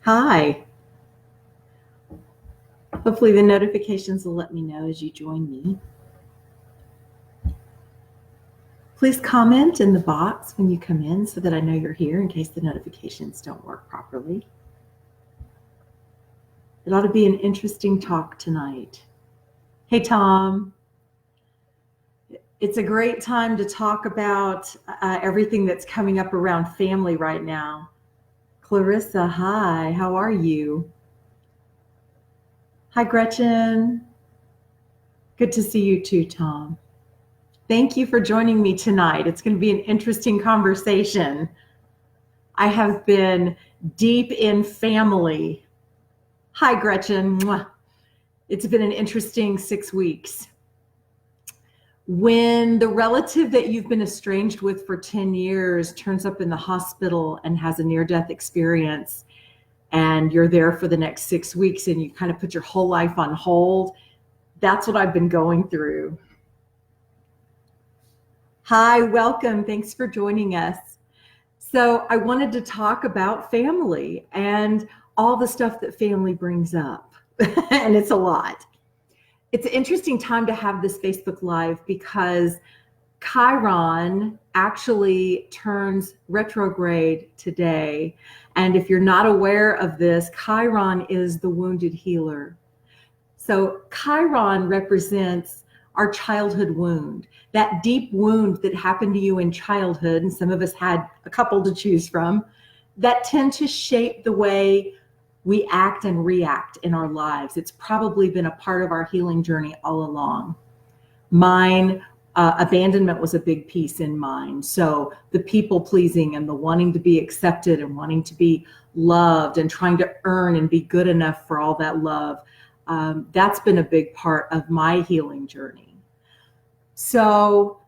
Hi. Hopefully the notifications will let me know as you join me. Please comment in the box when you come in so that I know you're here in case the notifications don't work properly. It ought to be an interesting talk tonight. Hey, Tom. It's a great time to talk about everything that's coming up around family right now. Clarissa, hi. How are you? Hi, Gretchen. Good to see you too, Tom. Thank you for joining me tonight. It's going to be an interesting conversation. I have been deep in family. Hi, Gretchen. Mwah. It's been an interesting 6 weeks. When the relative that you've been estranged with for 10 years turns up in the hospital and has a near-death experience, and you're there for the next 6 weeks and you kind of put your whole life on hold, that's what I've been going through. Hi, welcome. Thanks for joining us. So I wanted to talk about family and all the stuff that family brings up. And it's a lot. It's an interesting time to have this Facebook Live because Chiron actually turns retrograde today. And if you're not aware of this, Chiron is the wounded healer. So Chiron represents our childhood wound, that deep wound that happened to you in childhood, and some of us had a couple to choose from, that tend to shape the way we act and react in our lives. It's probably been a part of our healing journey all along. Mine, abandonment was a big piece in mine. So the people pleasing and the wanting to be accepted and wanting to be loved and trying to earn and be good enough for all that love, that's been a big part of my healing journey. So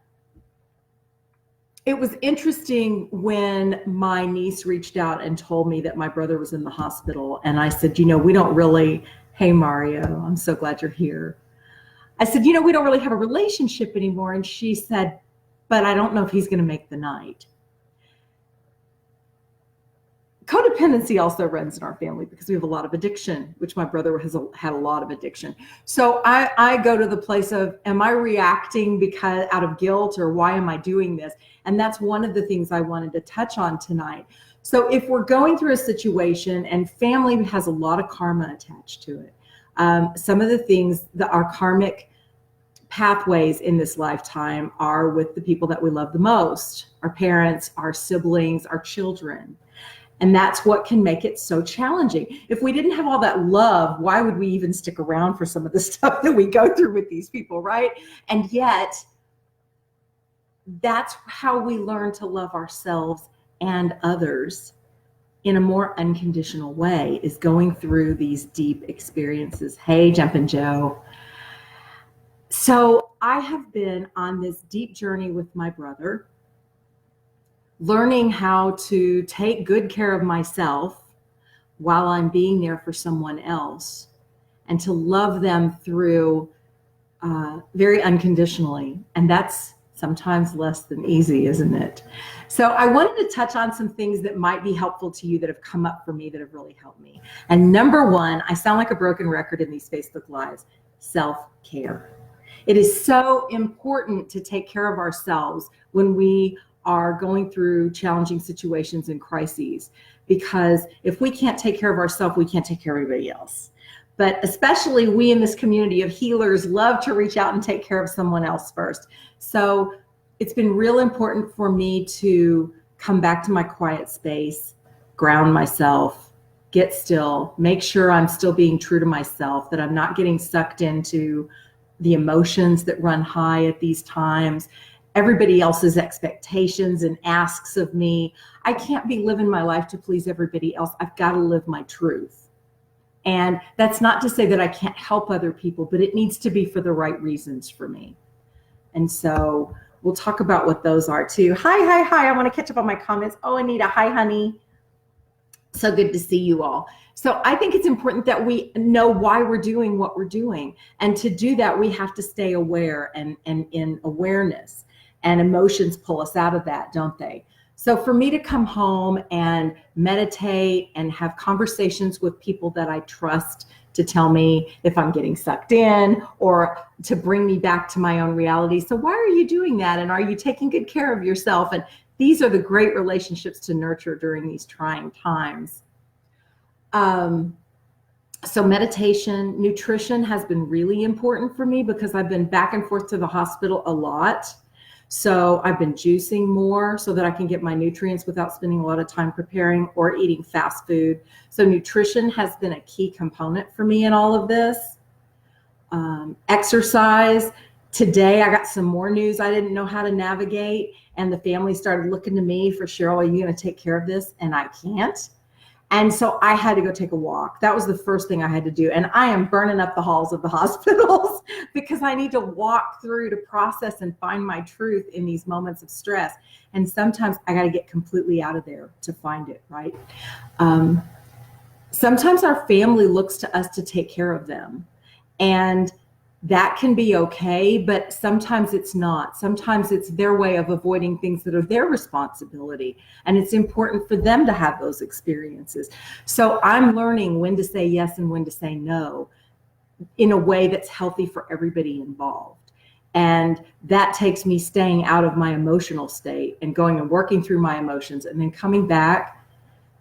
it was interesting when my niece reached out and told me that my brother was in the hospital. And I said, we don't really, hey, Mario, I'm so glad you're here. I said, we don't really have a relationship anymore. And she said, but I don't know if he's going to make the night. Codependency also runs in our family because we have a lot of addiction, which my brother has had a lot of addiction. So I go to the place of, am I reacting because out of guilt, or why am I doing this? And that's one of the things I wanted to touch on tonight. So if we're going through a situation, and family has a lot of karma attached to it, some of the things that our karmic pathways in this lifetime are with the people that we love the most, our parents, our siblings, our children. And that's what can make it so challenging. If we didn't have all that love, why would we even stick around for some of the stuff that we go through with these people, right? And yet, that's how we learn to love ourselves and others in a more unconditional way, is going through these deep experiences. Hey, Jumpin' Joe. So I have been on this deep journey with my brother, learning how to take good care of myself while I'm being there for someone else, and to love them through very unconditionally. And that's sometimes less than easy, isn't it? So I wanted to touch on some things that might be helpful to you that have come up for me that have really helped me. And number one, I sound like a broken record in these Facebook Lives, self-care. It is so important to take care of ourselves when we are going through challenging situations and crises, because if we can't take care of ourselves, we can't take care of everybody else. But especially we in this community of healers love to reach out and take care of someone else first. So it's been real important for me to come back to my quiet space, ground myself, get still, make sure I'm still being true to myself, that I'm not getting sucked into the emotions that run high at these times, everybody else's expectations and asks of me. I can't be living my life to please everybody else. I've got to live my truth. And that's not to say that I can't help other people, but it needs to be for the right reasons for me. And so we'll talk about what those are too. Hi. I want to catch up on my comments. Oh, Anita, hi, honey. So good to see you all. So I think it's important that we know why we're doing what we're doing. And to do that, we have to stay aware and in awareness. And emotions pull us out of that, don't they? So for me to come home and meditate and have conversations with people that I trust to tell me if I'm getting sucked in or to bring me back to my own reality. So why are you doing that? And are you taking good care of yourself? And these are the great relationships to nurture during these trying times. So meditation, nutrition has been really important for me because I've been back and forth to the hospital a lot. So I've been juicing more so that I can get my nutrients without spending a lot of time preparing or eating fast food. So nutrition has been a key component for me in all of this. Exercise. Today I got some more news I didn't know how to navigate, and the family started looking to me for, Cheryl, are you going to take care of this? And I can't. And so I had to go take a walk. That was the first thing I had to do. And I am burning up the halls of the hospitals because I need to walk through to process and find my truth in these moments of stress. And sometimes I got to get completely out of there to find it, right? Sometimes our family looks to us to take care of them. And that can be okay, but sometimes it's not. Sometimes it's their way of avoiding things that are their responsibility. And it's important for them to have those experiences. So I'm learning when to say yes and when to say no in a way that's healthy for everybody involved. And that takes me staying out of my emotional state and going and working through my emotions and then coming back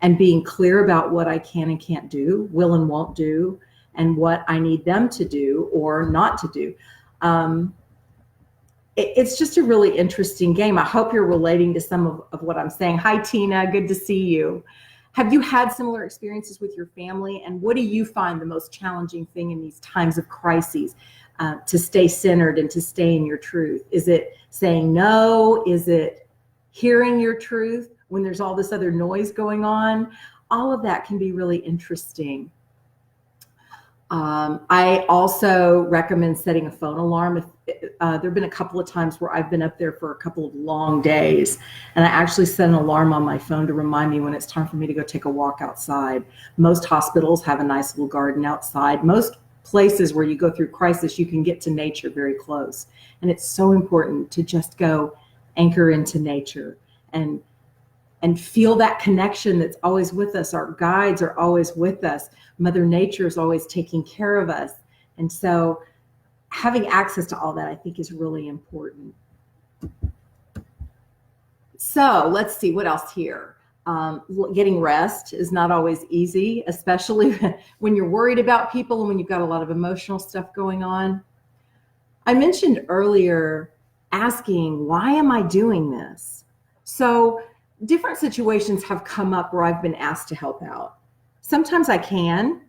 and being clear about what I can and can't do, will and won't do, and what I need them to do or not to do. It's just a really interesting game. I hope you're relating to some of what I'm saying. Hi, Tina. Good to see you. Have you had similar experiences with your family? And what do you find the most challenging thing in these times of crises to stay centered and to stay in your truth? Is it saying no? Is it hearing your truth when there's all this other noise going on? All of that can be really interesting. I also recommend setting a phone alarm. There have been a couple of times where I've been up there for a couple of long days, and I actually set an alarm on my phone to remind me when it's time for me to go take a walk outside. Most hospitals have a nice little garden outside. Most places where you go through crisis, you can get to nature very close. And it's so important to just go anchor into nature and feel that connection that's always with us. Our guides are always with us. Mother Nature is always taking care of us. And so having access to all that, I think, is really important. So let's see what else here. Getting rest is not always easy, especially when you're worried about people and when you've got a lot of emotional stuff going on. I mentioned earlier asking, why am I doing this? So different situations have come up where I've been asked to help out. Sometimes I can,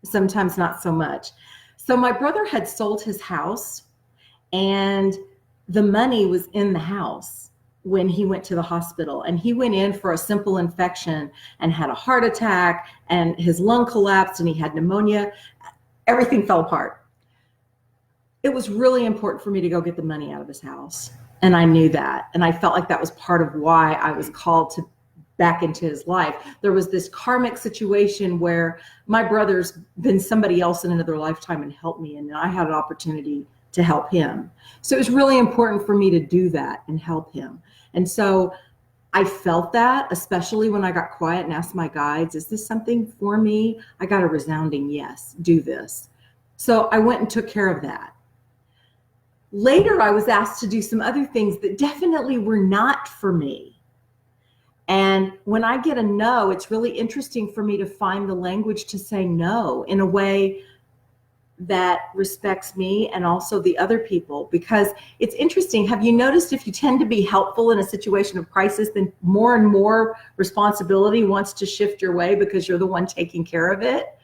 sometimes not so much. So my brother had sold his house and the money was in the house when he went to the hospital, and he went in for a simple infection and had a heart attack and his lung collapsed and he had pneumonia. Everything fell apart. It was really important for me to go get the money out of his house. And I knew that. And I felt like that was part of why I was called to back into his life. There was this karmic situation where my brother's been somebody else in another lifetime and helped me. And I had an opportunity to help him. So it was really important for me to do that and help him. And so I felt that, especially when I got quiet and asked my guides, is this something for me? I got a resounding yes, do this. So I went and took care of that. Later, I was asked to do some other things that definitely were not for me. And when I get a no, it's really interesting for me to find the language to say no in a way that respects me and also the other people. Because it's interesting, have you noticed if you tend to be helpful in a situation of crisis, then more and more responsibility wants to shift your way because you're the one taking care of it?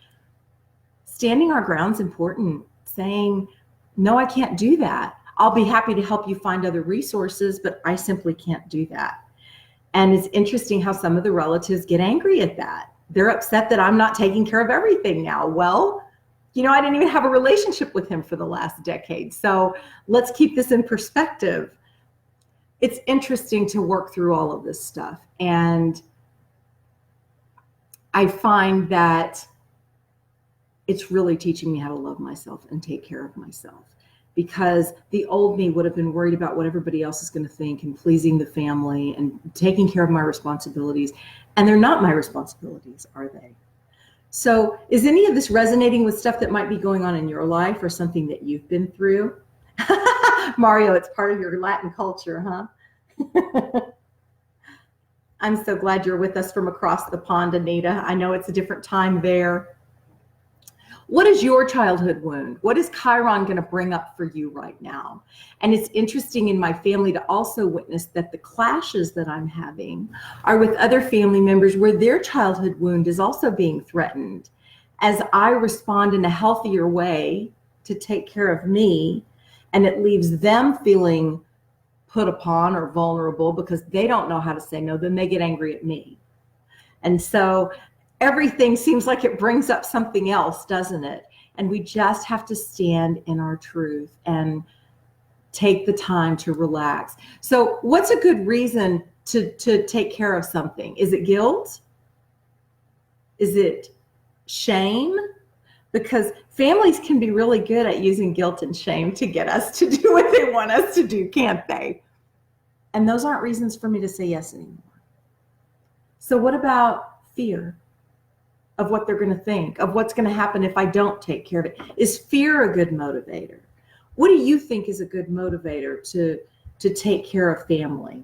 Standing our ground's important. Saying, no, I can't do that. I'll be happy to help you find other resources, but I simply can't do that. And it's interesting how some of the relatives get angry at that. They're upset that I'm not taking care of everything now. Well, I didn't even have a relationship with him for the last decade. So let's keep this in perspective. It's interesting to work through all of this stuff. And I find that it's really teaching me how to love myself and take care of myself. because the old me would have been worried about what everybody else is going to think and pleasing the family and taking care of my responsibilities. And they're not my responsibilities, are they? So is any of this resonating with stuff that might be going on in your life or something that you've been through? Mario, it's part of your Latin culture, huh? I'm so glad you're with us from across the pond, Anita. I know it's a different time there. What is your childhood wound? What is Chiron going to bring up for you right now? And it's interesting in my family to also witness that the clashes that I'm having are with other family members where their childhood wound is also being threatened. As I respond in a healthier way to take care of me, and it leaves them feeling put upon or vulnerable because they don't know how to say no, then they get angry at me. And so everything seems like it brings up something else, doesn't it? And we just have to stand in our truth and take the time to relax. So what's a good reason to take care of something? Is it guilt? Is it shame? Because families can be really good at using guilt and shame to get us to do what they want us to do, can't they? And those aren't reasons for me to say yes anymore. So what about fear of what they're going to think, of what's going to happen if I don't take care of it? Is fear a good motivator? What do you think is a good motivator to take care of family?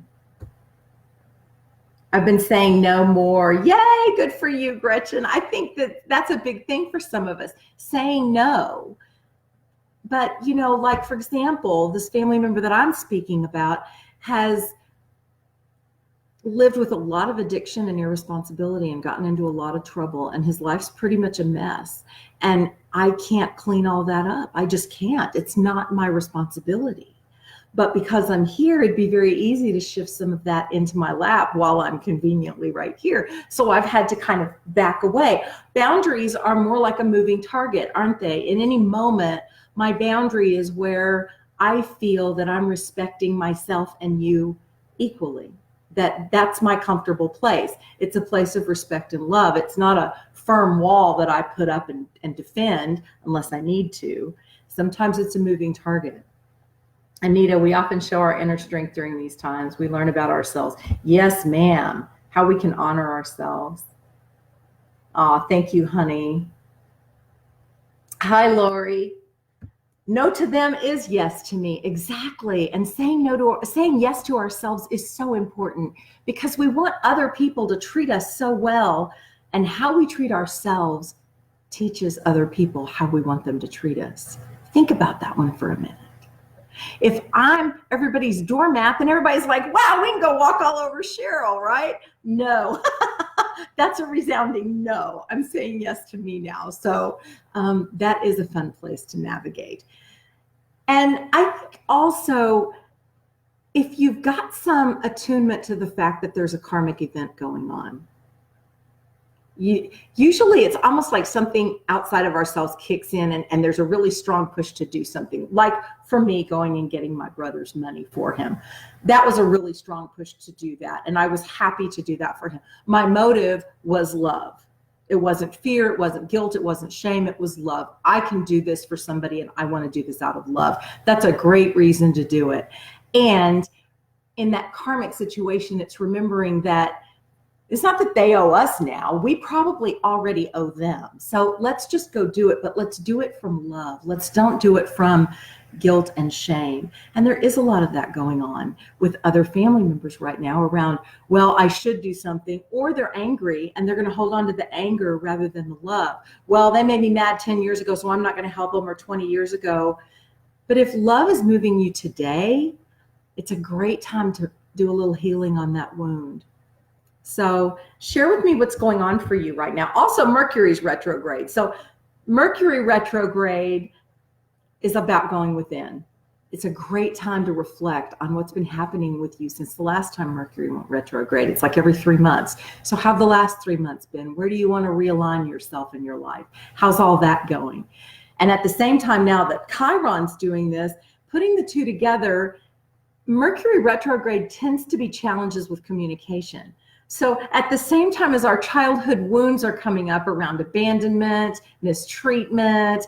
I've been saying no more. Yay, good for you, Gretchen. I think that that's a big thing for some of us, saying no. But, you know, like, for example, this family member that I'm speaking about has lived with a lot of addiction and irresponsibility and gotten into a lot of trouble, and his life's pretty much a mess. And I can't clean all that up. I just can't. It's not my responsibility. But because I'm here, it'd be very easy to shift some of that into my lap while I'm conveniently right here. So I've had to kind of back away. Boundaries are more like a moving target, aren't they? In any moment, my boundary is where I feel that I'm respecting myself and you equally. That's my comfortable place. It's a place of respect and love. It's not a firm wall that I put up and defend unless I need to. Sometimes it's a moving target. Anita, we often show our inner strength during these times. We learn about ourselves. Yes, ma'am. How we can honor ourselves. Thank you, honey. Hi, Lori. No to them is yes to me. Exactly. And saying yes to ourselves is so important because we want other people to treat us so well, and how we treat ourselves teaches other people how we want them to treat us. Think about that one for a minute. If I'm everybody's doormat, then everybody's like, wow, we can go walk all over Cheryl, right? No, that's a resounding no. I'm saying yes to me now. So that is a fun place to navigate. And I think also, if you've got some attunement to the fact that there's a karmic event going on, usually it's almost like something outside of ourselves kicks in, and there's a really strong push to do something. Like for me, going and getting my brother's money for him. That was a really strong push to do that. And I was happy to do that for him. My motive was love. It wasn't fear. It wasn't guilt. It wasn't shame. It was love. I can do this for somebody, and I want to do this out of love. That's a great reason to do it. And in that karmic situation, it's remembering that it's not that they owe us now. We probably already owe them. So let's just go do it, but let's do it from love. Let's don't do it from guilt and shame. And there is a lot of that going on with other family members right now around, well, I should do something, or they're angry and they're going to hold on to the anger rather than the love. Well, they made me mad 10 years ago, so I'm not going to help them, or 20 years ago. But if love is moving you today, it's a great time to do a little healing on that wound. So share with me what's going on for you right now. Also, Mercury's retrograde. So Mercury retrograde is about going within. It's a great time to reflect on what's been happening with you since the last time Mercury went retrograde. It's like every 3 months. So how have the last 3 months been? Where do you want to realign yourself in your life? How's all that going? And at the same time, now that Chiron's doing this, putting the two together, Mercury retrograde tends to be challenges with communication. So at the same time as our childhood wounds are coming up around abandonment, mistreatment,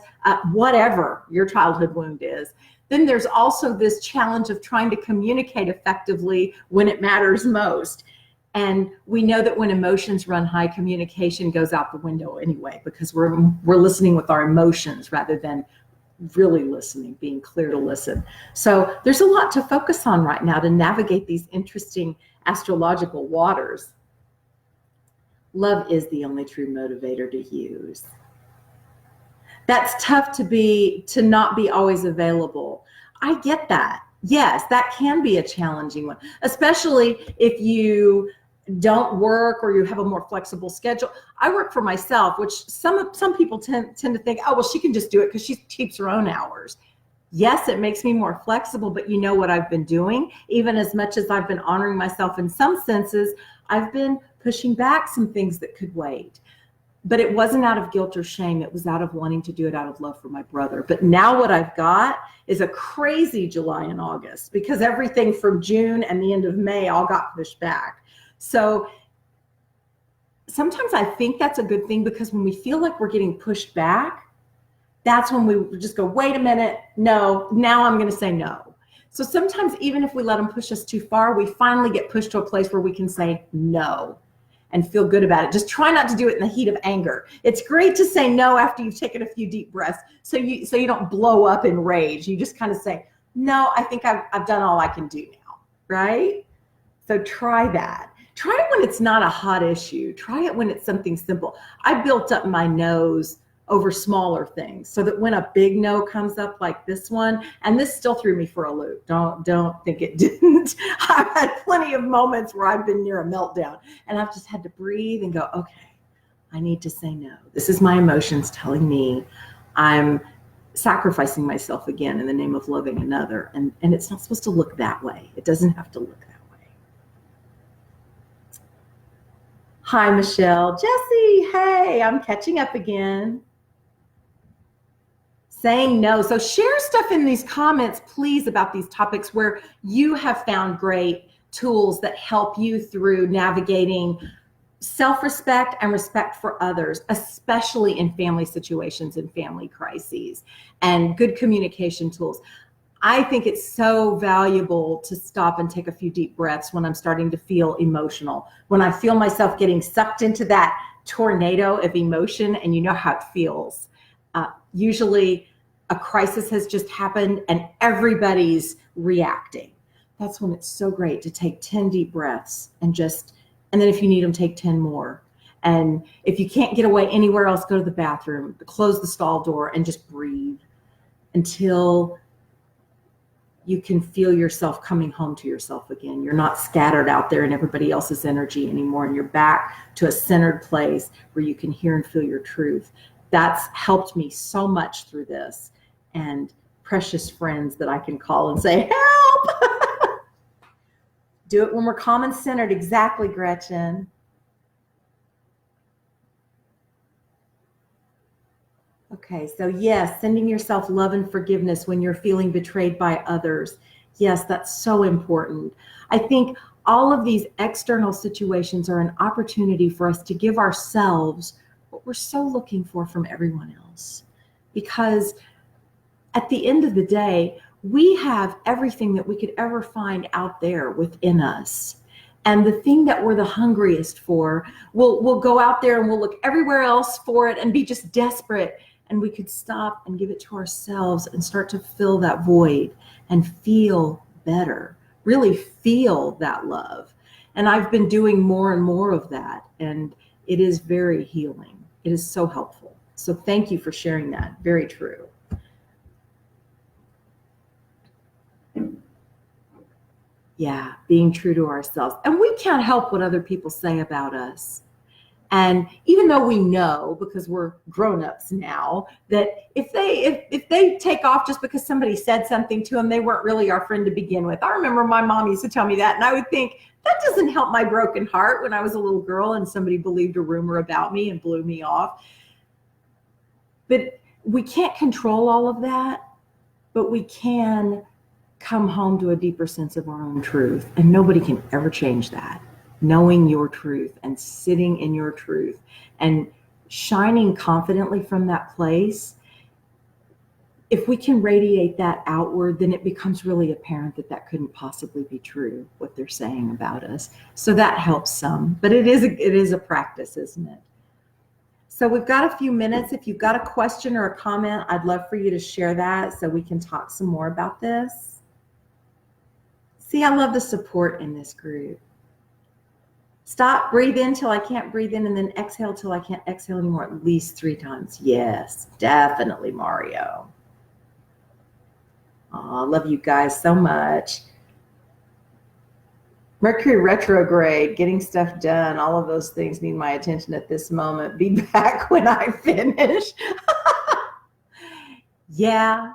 whatever your childhood wound is, then there's also this challenge of trying to communicate effectively when it matters most. And we know that when emotions run high, communication goes out the window anyway, because we're listening with our emotions rather than really listening, being clear to listen. So there's a lot to focus on right now to navigate these interesting astrological waters. Love is the only true motivator to use. That's tough to not be always available. I get that. Yes, that can be a challenging one, especially if you don't work or you have a more flexible schedule. I work for myself, which some people tend to think, oh, well, she can just do it because she keeps her own hours. Yes, it makes me more flexible, but you know what I've been doing? Even as much as I've been honoring myself in some senses, I've been pushing back some things that could wait. But it wasn't out of guilt or shame. It was out of wanting to do it out of love for my brother. But now what I've got is a crazy July and August, because everything from June and the end of May all got pushed back. So sometimes I think that's a good thing, because when we feel like we're getting pushed back, that's when we just go, wait a minute, no, now I'm going to say no. So sometimes even if we let them push us too far, we finally get pushed to a place where we can say no and feel good about it. Just try not to do it in the heat of anger. It's great to say no after you've taken a few deep breaths, so you don't blow up in rage. You just kind of say, no, I think I've done all I can do now, right? So try that. Try it when it's not a hot issue. Try it when it's something simple. I built up my nose over smaller things, so that when a big no comes up like this one, and this still threw me for a loop. Don't think it didn't. I've had plenty of moments where I've been near a meltdown, and I've just had to breathe and go, okay, I need to say no. This is my emotions telling me I'm sacrificing myself again in the name of loving another. And it's not supposed to look that way. It doesn't have to look that way. Hi, Michelle. Jesse, hey, I'm catching up again. Saying no. So share stuff in these comments, please, about these topics where you have found great tools that help you through navigating self-respect and respect for others, especially in family situations and family crises, and good communication tools. I think it's so valuable to stop and take a few deep breaths when I'm starting to feel emotional, when I feel myself getting sucked into that tornado of emotion, and you know how it feels. Usually a crisis has just happened and everybody's reacting. That's when it's so great to take 10 deep breaths and then if you need them, take 10 more. And if you can't get away anywhere else, go to the bathroom, close the stall door, and just breathe until you can feel yourself coming home to yourself again. You're not scattered out there in everybody else's energy anymore, and you're back to a centered place where you can hear and feel your truth. That's helped me so much through this, and precious friends that I can call and say, help! Do it when we're common centered. Exactly, Gretchen. Okay, so yes, sending yourself love and forgiveness when you're feeling betrayed by others. Yes, that's so important. I think all of these external situations are an opportunity for us to give ourselves what we're so looking for from everyone else. Because at the end of the day, we have everything that we could ever find out there within us. And the thing that we're the hungriest for, we'll go out there and we'll look everywhere else for it and be just desperate. And we could stop and give it to ourselves and start to fill that void and feel better, really feel that love. And I've been doing more and more of that. And it is very healing. It is so helpful. So thank you for sharing that. Very true. Yeah, being true to ourselves. And we can't help what other people say about us. And even though we know, because we're grown-ups now, that if they take off just because somebody said something to them, they weren't really our friend to begin with. I remember my mom used to tell me that, and I would think, that doesn't help my broken heart when I was a little girl and somebody believed a rumor about me and blew me off. But we can't control all of that, but we can come home to a deeper sense of our own truth. And nobody can ever change that. Knowing your truth and sitting in your truth and shining confidently from that place if we can radiate that outward, then it becomes really apparent that that couldn't possibly be true, what they're saying about us. So that helps some, but it is a practice, isn't it? So we've got a few minutes. If you've got a question or a comment, I'd love for you to share that so we can talk some more about this. See, I love the support in this group. Stop, breathe in till I can't breathe in, and then exhale till I can't exhale anymore at least 3 times. Yes, definitely, Mario. Oh, I love you guys so much. Mercury retrograde, getting stuff done, all of those things need my attention at this moment. Be back when I finish. Yeah,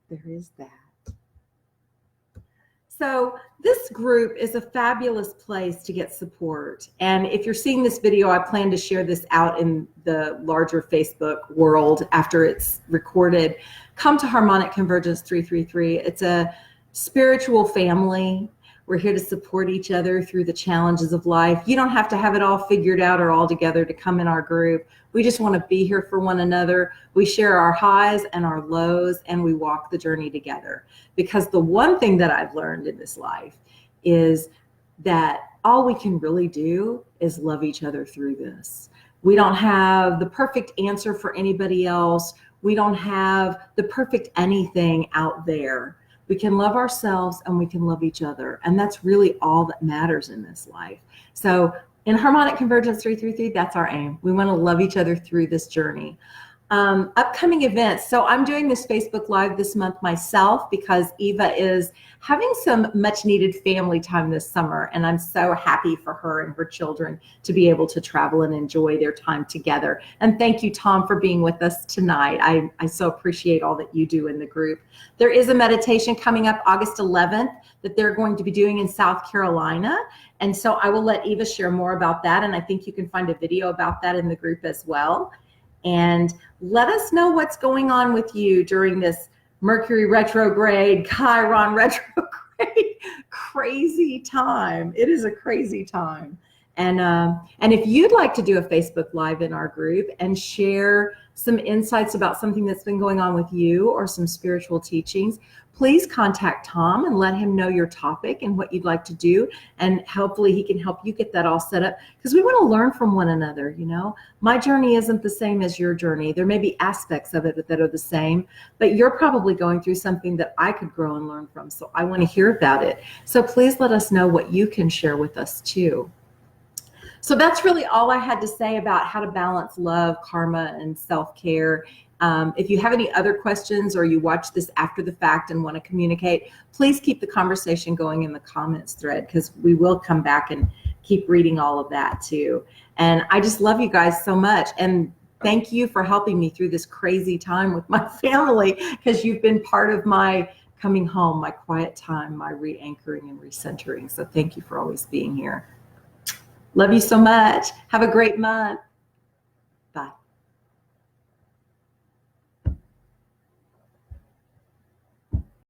there is that. So this group is a fabulous place to get support. And if you're seeing this video, I plan to share this out in the larger Facebook world after it's recorded. Come to Harmonic Convergence 333. It's a spiritual family. We're here to support each other through the challenges of life. You don't have to have it all figured out or all together to come in our group. We just want to be here for one another. We share our highs and our lows, and we walk the journey together. Because the one thing that I've learned in this life is that all we can really do is love each other through this. We don't have the perfect answer for anybody else. We don't have the perfect anything out there. We can love ourselves and we can love each other. And that's really all that matters in this life. So in Harmonic Convergence 333, that's our aim. We want to love each other through this journey. Upcoming events. So I'm doing this Facebook Live this month myself because Eva is having some much needed family time this summer. And I'm so happy for her and her children to be able to travel and enjoy their time together. And thank you, Tom, for being with us tonight. I so appreciate all that you do in the group. There is a meditation coming up August 11th that they're going to be doing in South Carolina. And so I will let Eva share more about that. And I think you can find a video about that in the group as well. And let us know what's going on with you during this Mercury retrograde, Chiron retrograde, crazy time. It is a crazy time. And if you'd like to do a Facebook Live in our group and share some insights about something that's been going on with you or some spiritual teachings, please contact Tom and let him know your topic and what you'd like to do. And hopefully he can help you get that all set up, because we want to learn from one another. You know, my journey isn't the same as your journey. There may be aspects of it that are the same, but you're probably going through something that I could grow and learn from. So I want to hear about it. So please let us know what you can share with us too. So that's really all I had to say about how to balance love, karma, and self-care. If you have any other questions or you watch this after the fact and want to communicate, please keep the conversation going in the comments thread, because we will come back and keep reading all of that too. And I just love you guys so much. And thank you for helping me through this crazy time with my family, because you've been part of my coming home, my quiet time, my re-anchoring and recentering. So thank you for always being here. Love you so much. Have a great month. Bye.